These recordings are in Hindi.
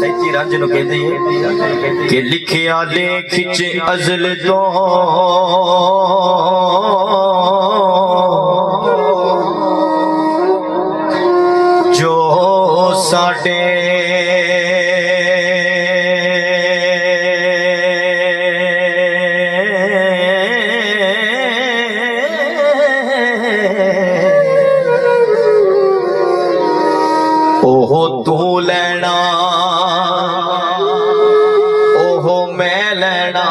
सैती रंज नु कहते हैं कि लिखिया लेख च अज़ल तो जो साडे ओहो तू लेना ओहो मैं लेना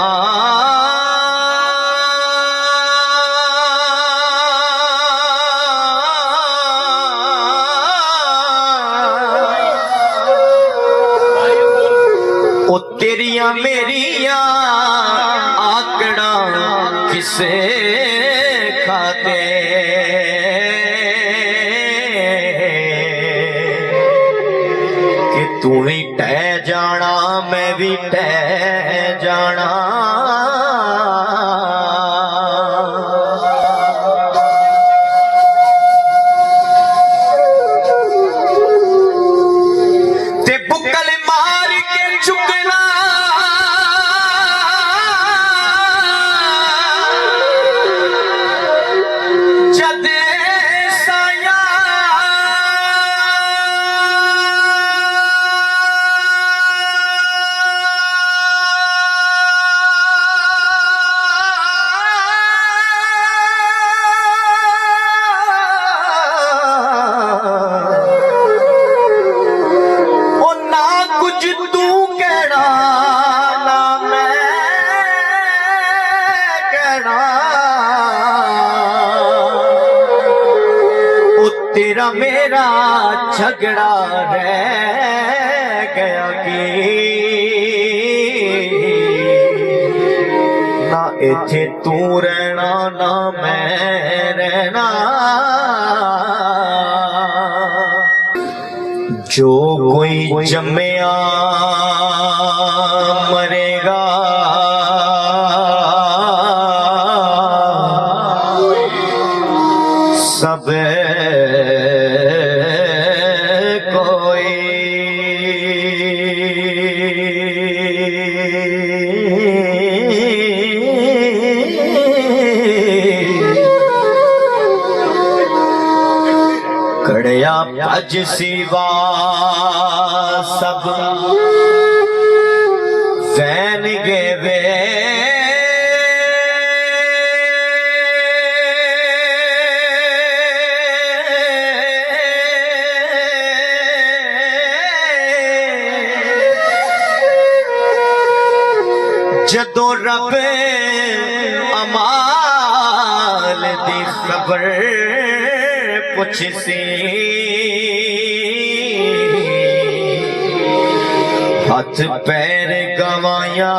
ओ तेरिया मेरिया आकड़ा किसे खाते तू ही टह जाना मैं भी टह जाना ते बुक्कल मार के चुकना जदे तेरा मेरा झगड़ा रह गया कि ना इथे तू रहना ना मैं रहना जो कोई जम्मिया मरेगा सब कड़िया भज सिवा सब वैन गेवे जदों रब अमाल दी खबर पुछसी हाथ पैर गवाया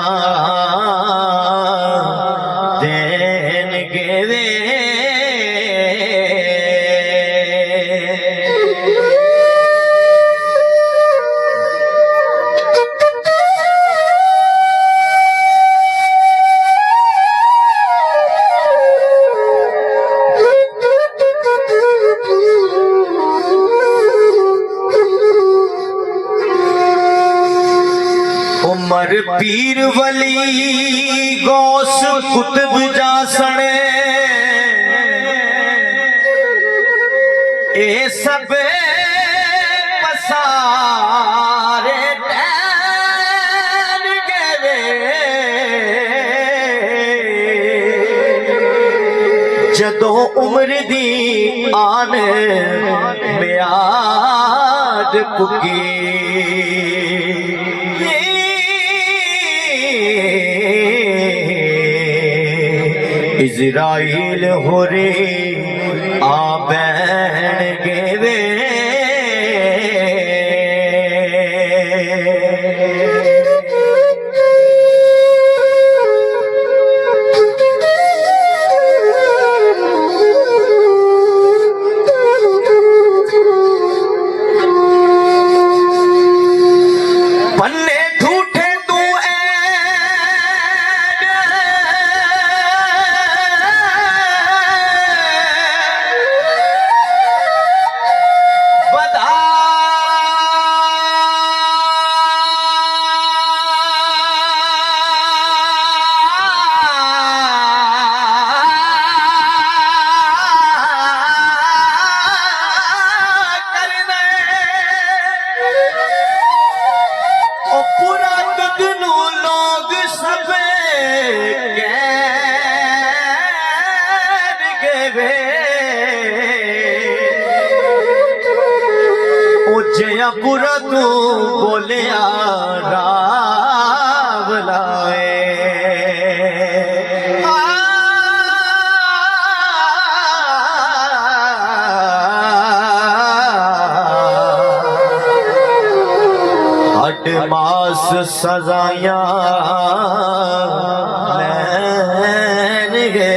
देन गेवे उमर पीर वली गौस कुतुब जा सने ए सब पसारे टैन गवे जदों उम्र दी आन म्याद पुगी इज़राइल होरे आ बैन गेवे पन्ने ठूठे तू सोचिया पूरा तू बोलिया रावलाए हट मास सजाया लैन गे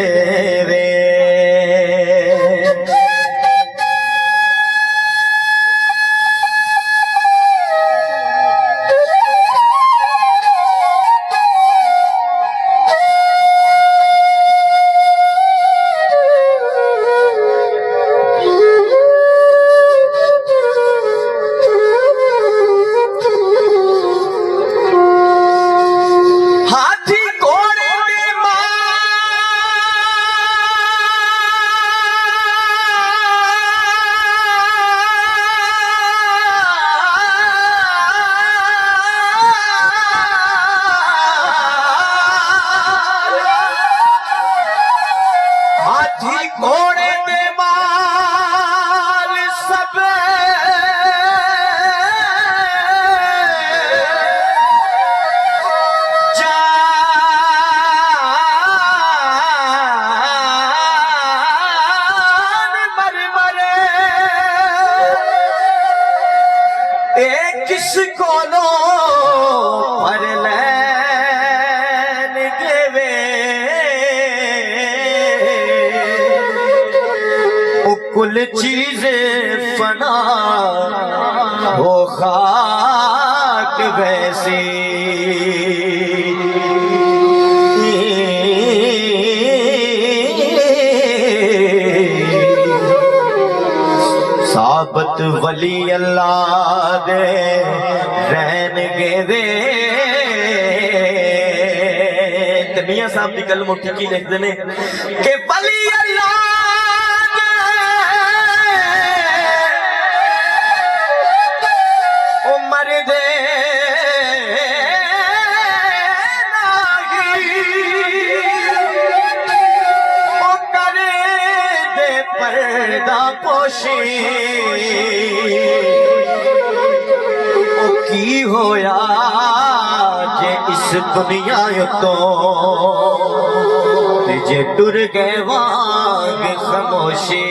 घोड़े दे माल सब जान मर मरे एक किस को लो पर लैन देवे कुल चीजें फना हो खाक वैसी साबत वली अल्लाह दे रहन गे मियां साहब की गल मुठी की लिखते ने कि वली अल्लाह पर्दा पोशी ओ की होया जे इस दुनिया तो जे टुर गए वांग खामोशी